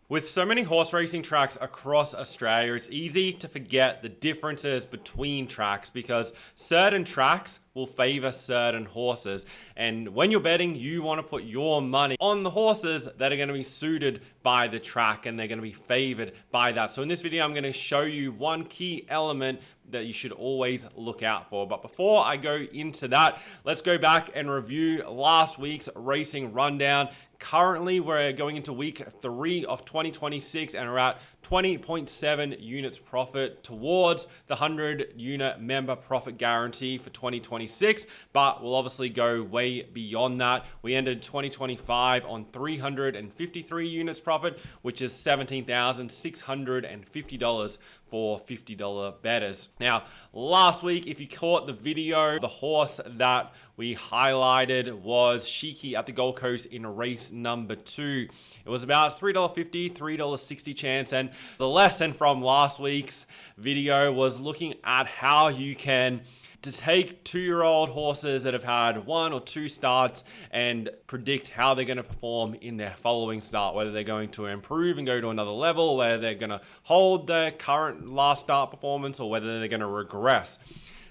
With so many horse racing tracks across Australia, it's easy to forget the differences between tracks because certain tracks will favor certain horses. And when you're betting, you want to put your money on the horses that are going to be suited by the track and they're going to be favored by that. So in this video, I'm going to show you one key element that you should always look out for. But before I go into that, let's go back and review last week's racing rundown. Currently, we're going into week 3 of 2026 and we're at 20.7 units profit towards the 100 unit member profit guarantee for 2026, but we'll obviously go way beyond that. We ended 2025 on 353 units profit, which is $17,650 for $50 bettors. Now, last week, if you caught the video, the horse that we highlighted was Shiki at the Gold Coast in race number 2. It was about $3.50, $3.60 chance, and the lesson from last week's video was looking at how you can take 2-year-old horses that have had 1 or 2 starts and predict how they're going to perform in their following start, whether they're going to improve and go to another level, whether they're going to hold their current last start performance, or whether they're going to regress.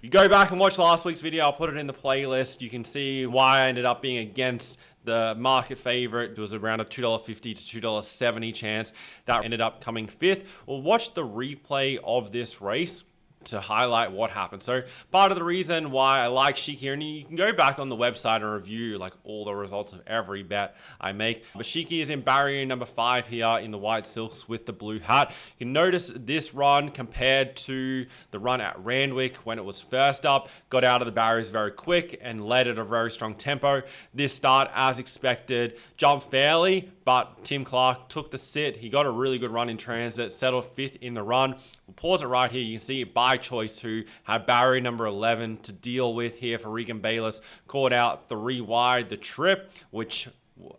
You go back and watch last week's video, I'll put it in the playlist. You can see why I ended up being against the market favorite. It was around a $2.50 to $2.70 chance. That ended up coming 5th. We'll watch the replay of this race to highlight what happened. So part of the reason why I like Shiki, and you can go back on the website and review like all the results of every bet I make. But Shiki is in barrier number 5 here in the white silks with the blue hat. You can notice this run compared to the run at Randwick when it was first up, got out of the barriers very quick and led at a very strong tempo. This start, as expected, jumped fairly, but Tim Clark took the sit. He got a really good run in transit, settled 5th in the run. We'll pause it right here. You can see it by choice who had barrier number 11 to deal with here for Regan Bayless. Caught out 3 wide the trip, which,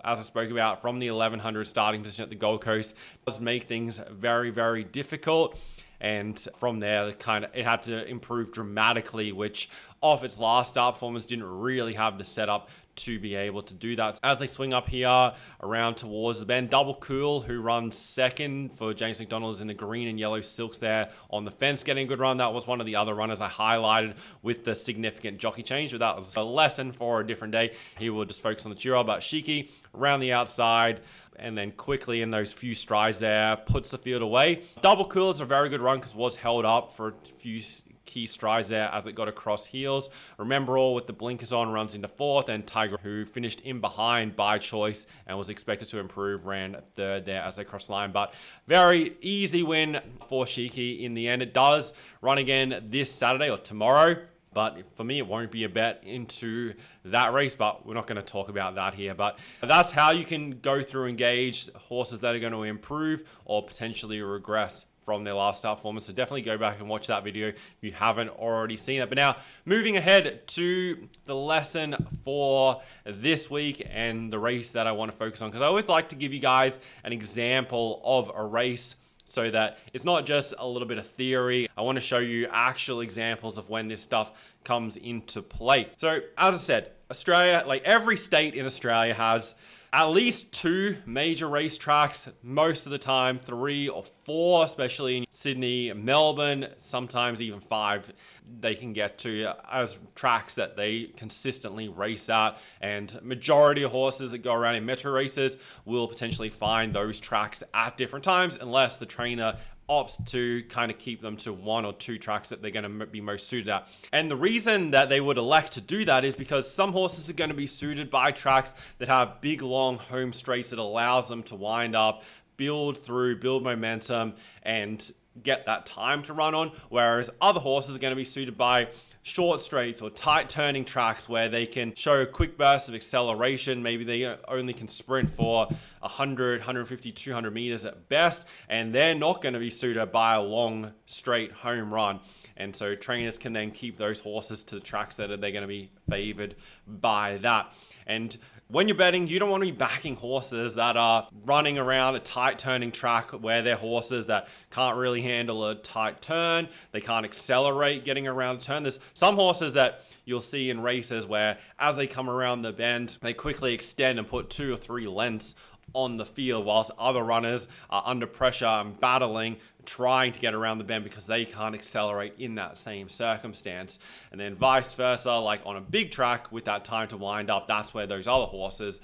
as I spoke about, from the 1100 starting position at the Gold Coast, does make things very, very difficult. And from there, it had to improve dramatically, which off its last start performance didn't really have the setup to be able to do that. As they swing up here around towards the bend, Double Cool, who runs second for James McDonald, is in the green and yellow silks there on the fence, getting a good run. That was one of the other runners I highlighted with the significant jockey change, but that was a lesson for a different day. He will just focus on the 2-year-old, but Shiki around the outside, and then quickly in those few strides there, puts the field away. Double Cool is a very good run because it was held up for a few key strides there as it got across heels. Remember All with the blinkers on runs into 4th, and Tiger, who finished in behind by choice and was expected to improve, ran 3rd there as they crossed the line. But very easy win for Shiki in the end. It does run again this Saturday or tomorrow, but for me, it won't be a bet into that race, but we're not going to talk about that here. But that's how you can go through and gauge horses that are going to improve or potentially regress from their last start performance. So definitely go back and watch that video if you haven't already seen it. But now, moving ahead to the lesson for this week and the race that I want to focus on, because I always like to give you guys an example of a race so that it's not just a little bit of theory. I want to show you actual examples of when this stuff comes into play. So as I said, Australia, like every state in Australia, has at least 2 major racetracks, most of the time 3 or 4, especially in Sydney, Melbourne, sometimes even 5 they can get to as tracks that they consistently race at. And majority of horses that go around in metro races will potentially find those tracks at different times, unless the trainer opts to kind of keep them to 1 or 2 tracks that they're going to be most suited at. And the reason that they would elect to do that is because some horses are going to be suited by tracks that have big, long home straights that allows them to wind up, build momentum, and get that time to run on, whereas other horses are going to be suited by short straights or tight turning tracks where they can show a quick burst of acceleration. Maybe they only can sprint for 100, 150, 200 meters at best, and they're not going to be suited by a long straight home run. And so trainers can then keep those horses to the tracks that they're going to be favored by that. And when you're betting, you don't want to be backing horses that are running around a tight turning track where they're horses that can't really handle a tight turn. They can't accelerate getting around a turn. There's some horses that you'll see in races where as they come around the bend, they quickly extend and put 2 or 3 lengths on the field, whilst other runners are under pressure and battling, trying to get around the bend because they can't accelerate in that same circumstance. And then vice versa, like on a big track with that time to wind up, that's where those other horses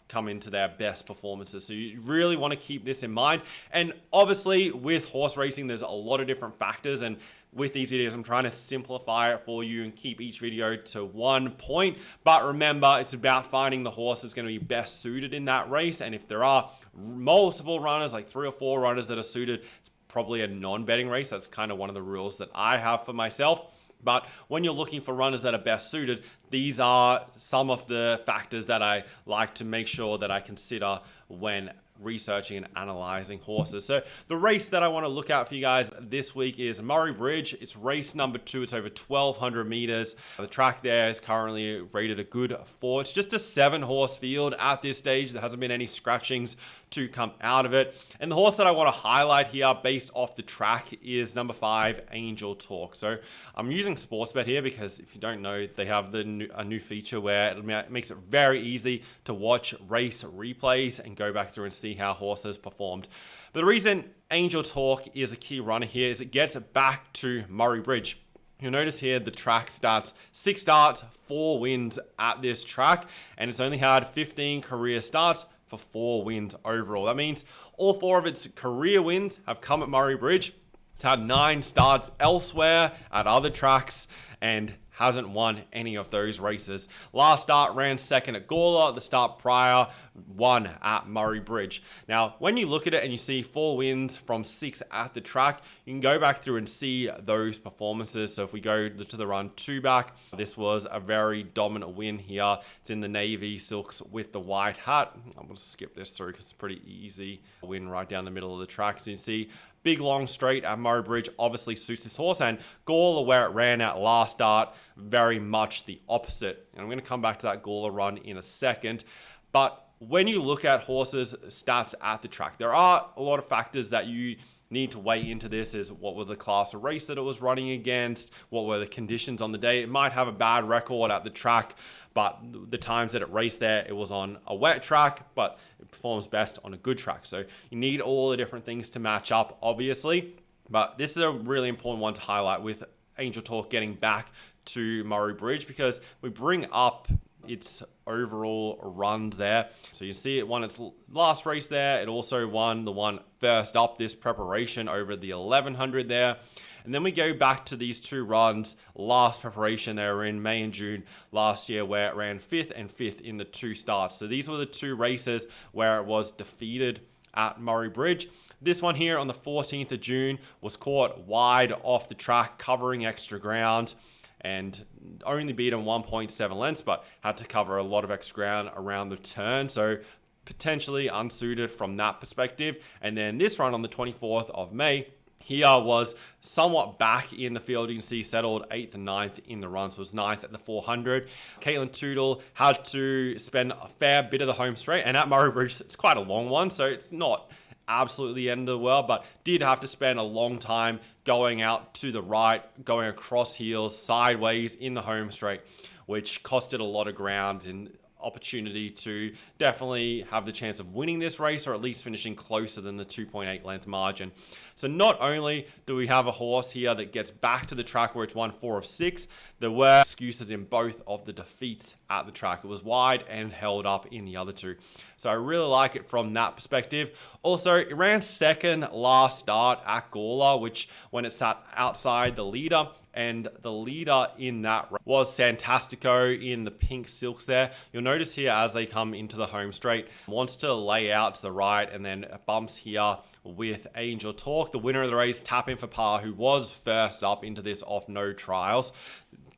come into their best performances. So you really want to keep this in mind. And obviously with horse racing, there's a lot of different factors, and with these videos, I'm trying to simplify it for you and keep each video to one point. But remember, it's about finding the horse that's going to be best suited in that race. And if there are multiple runners, like 3 or 4 runners that are suited, it's probably a non-betting race. That's kind of one of the rules that I have for myself. But when you're looking for runners that are best suited, these are some of the factors that I like to make sure that I consider when researching and analyzing horses. So the race that I want to look at for you guys this week is Murray Bridge. It's race number 2. It's over 1,200 meters. The track there is currently rated a good 4. It's just a 7-horse field at this stage. There hasn't been any scratchings to come out of it. And the horse that I want to highlight here based off the track is number 5, Angel Talk. So I'm using Sportsbet here because if you don't know, they have a new feature where it makes it very easy to watch race replays and go back through and see how horses performed. But the reason Angel Talk is a key runner here is it gets back to Murray Bridge. You'll notice here the track stats, 6 starts, 4 wins at this track, and it's only had 15 career starts for 4 wins overall. That means all 4 of its career wins have come at Murray Bridge. It's had 9 starts elsewhere at other tracks and hasn't won any of those races. Last start ran second at Gawler. The start prior won at Murray Bridge. Now, when you look at it and you see 4 wins from 6 at the track, you can go back through and see those performances. So if we go to the run 2 back, this was a very dominant win here. It's in the navy silks with the white hat. I'm going to skip this through because it's a pretty easy win right down the middle of the track. So you can see big long straight at Murray Bridge obviously suits this horse, and Gawler, where it ran at last start, very much the opposite. And I'm going to come back to that Gawler run in a second. But when you look at horses' stats at the track, there are a lot of factors that you need to weigh into this. Is what was the class of race that it was running against? What were the conditions on the day? It might have a bad record at the track, but the times that it raced there, it was on a wet track, but it performs best on a good track. So you need all the different things to match up, obviously. But this is a really important one to highlight with Angel Talk getting back to Murray Bridge, because we bring up its overall runs there. So you see it won its last race there. It also won the one first up this preparation over the 1100 there. And then we go back to these 2 runs last preparation. They were in May and June last year, where it ran 5th and 5th in the 2 starts. So these were the 2 races where it was defeated at Murray Bridge. This one here on the 14th of June was caught wide off the track, covering extra ground, and only beaten 1.7 lengths, but had to cover a lot of extra ground around the turn. So potentially unsuited from that perspective. And then this run on the 24th of May, here was somewhat back in the field. You can see settled 8th and 9th in the run, so it was 9th at the 400. Caitlin Tootle had to spend a fair bit of the home straight, and at Murray Bridge, it's quite a long one, so it's not absolutely the end of the world, but did have to spend a long time going out to the right, going across heels, sideways in the home straight, which costed a lot of ground and opportunity to definitely have the chance of winning this race, or at least finishing closer than the 2.8 length margin. So not only do we have a horse here that gets back to the track where it's won 4 of 6, there were excuses in both of the defeats at the track. It was wide and held up in the other 2. So I really like it from that perspective. Also, it ran second last start at Gawler, which when it sat outside the leader, and the leader in that was Santastico in the pink silks there. You'll notice here as they come into the home straight, wants to lay out to the right and then bumps here with Angel Talk. The winner of the race, Tap In for Par, who was first up into this off no trials.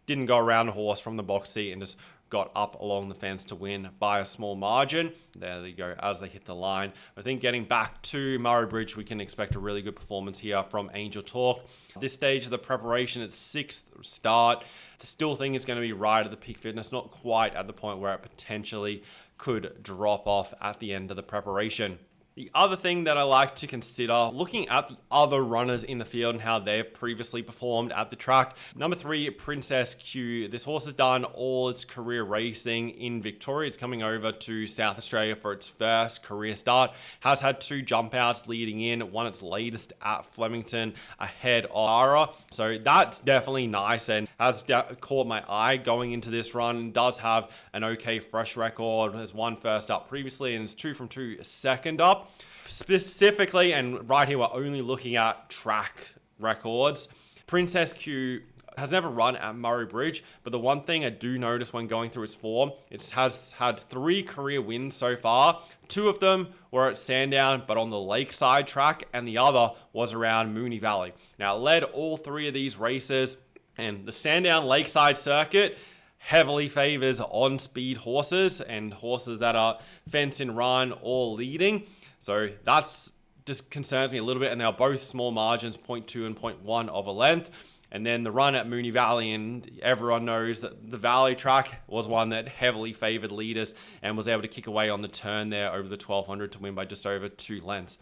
Didn't go around the horse from the box seat and just got up along the fence to win by a small margin. There they go as they hit the line. I think getting back to Murray Bridge, we can expect a really good performance here from Angel Talk. At this stage of the preparation, it's 6th start. I still think it's going to be right at the peak fitness, not quite at the point where it potentially could drop off at the end of the preparation. The other thing that I like to consider, looking at the other runners in the field and how they've previously performed at the track. Number 3, Princess Q. This horse has done all its career racing in Victoria. It's coming over to South Australia for its first career start. Has had 2 jump outs leading in, won its latest at Flemington ahead of Ara. So that's definitely nice and has caught my eye going into this run. Does have an okay fresh record, has won first up previously and is 2 from 2 second up. Specifically, and right here we're only looking at track records, Princess Q has never run at Murray Bridge, but the one thing I do notice when going through its form, it has had 3 career wins so far. 2 of them were at Sandown, but on the Lakeside track, and the other was around Moonee Valley. Now, it led all 3 of these races, and the Sandown Lakeside circuit heavily favors on-speed horses and horses that are fence and run or leading. So that's just concerns me a little bit, and they are both small margins, 0.2 and 0.1 of a length. And then the run at Moonee Valley, and everyone knows that the Valley track was one that heavily favored leaders and was able to kick away on the turn there over the 1200 to win by just over 2 lengths.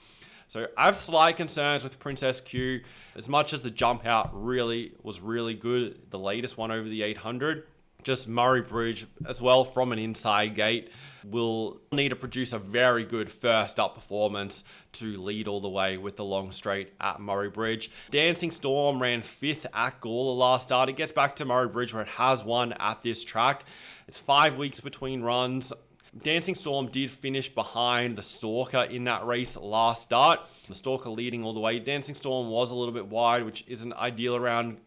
So I have slight concerns with Princess Q. As much as the jump out was really good, the latest one over the 800, just Murray Bridge as well from an inside gate will need to produce a very good first up performance to lead all the way with the long straight at Murray Bridge. Dancing Storm ran 5th at Gawler last start. It gets back to Murray Bridge where it has won at this track. It's 5 weeks between runs. Dancing Storm did finish behind the Stalker in that race last start. The Stalker leading all the way. Dancing Storm was a little bit wide, which isn't ideal around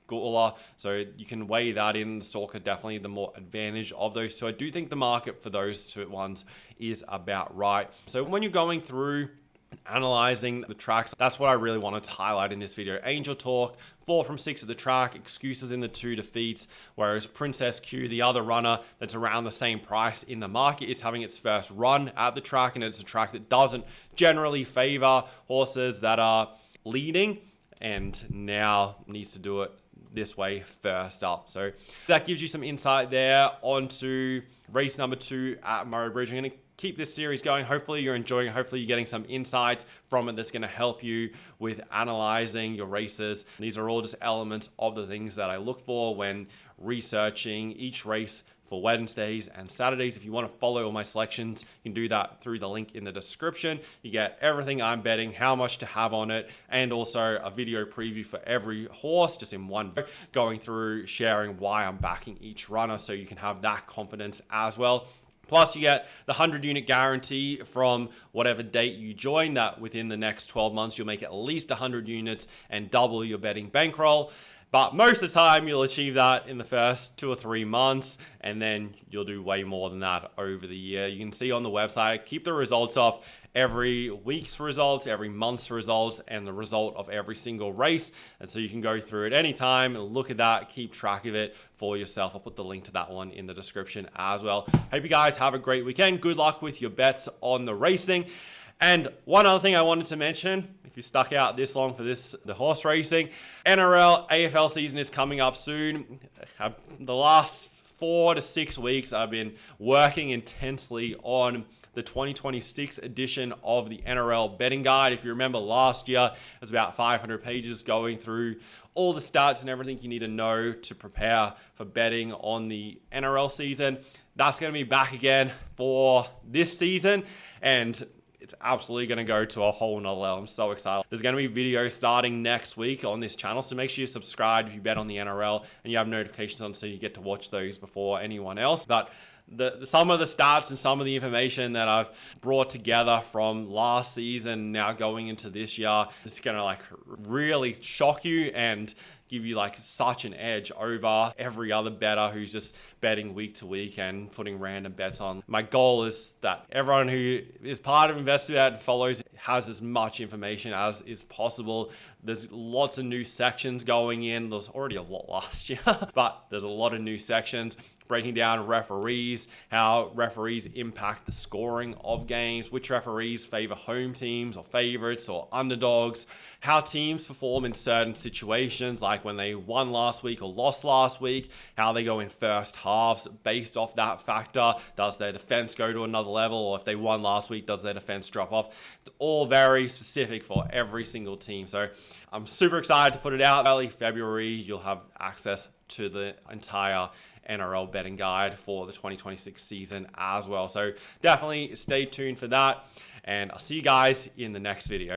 Gawler, so you can weigh that in. The Stalker definitely the more advantage of those 2. I do think the market for those 2 ones is about right. So when you're going through analyzing the tracks, that's what I really wanted to highlight in this video. Angel Talk, 4 from 6 at the track, excuses in the 2 defeats, whereas Princess Q, the other runner that's around the same price in the market, is having its first run at the track, and it's a track that doesn't generally favor horses that are leading, and now needs to do it this way first up. So that gives you some insight there onto race number 2 at Murray Bridge. I'm going to keep this series going. Hopefully you're enjoying it. Hopefully you're getting some insights from it that's going to help you with analyzing your races. These are all just elements of the things that I look for when researching each race for Wednesdays and Saturdays. If you want to follow all my selections, you can do that through the link in the description. You get everything I'm betting, how much to have on it, and also a video preview for every horse, just in one video, going through sharing why I'm backing each runner, so you can have that confidence as well. Plus, you get the 100-unit guarantee from whatever date you join, that within the next 12 months, you'll make at least 100 units and double your betting bankroll. But most of the time, you'll achieve that in the first 2 or 3 months, and then you'll do way more than that over the year. You can see on the website, keep the results off every week's results, every month's results, and the result of every single race. And so you can go through it anytime and look at that, keep track of it for yourself. I'll put the link to that one in the description as well. Hope you guys have a great weekend. Good luck with your bets on the racing. And one other thing I wanted to mention, if you stuck out this long for the horse racing, NRL AFL season is coming up soon. The last 4 to 6 weeks, I've been working intensely on the 2026 edition of the NRL betting guide. If you remember last year, it was about 500 pages going through all the stats and everything you need to know to prepare for betting on the NRL season. That's going to be back again for this season, and it's absolutely going to go to a whole nother level. I'm so excited. There's going to be videos starting next week on this channel, so make sure you subscribe if you bet on the NRL and you have notifications on so you get to watch those before anyone else. But some of the stats and some of the information that I've brought together from last season now going into this year, it's going to really shock you and give you such an edge over every other bettor who's just betting week to week and putting random bets on. My goal is that everyone who is part of investor.bet follows has as much information as is possible. There's lots of new sections going in. There's already a lot last year, but there's a lot of new sections breaking down referees, how referees impact the scoring of games, which referees favor home teams or favorites or underdogs, how teams perform in certain situations like like when they won last week or lost last week, how they go in first halves based off that factor. Does their defense go to another level? Or if they won last week, does their defense drop off? It's all very specific for every single team. So I'm super excited to put it out. Early February, you'll have access to the entire NRL betting guide for the 2026 season as well. So definitely stay tuned for that. And I'll see you guys in the next video.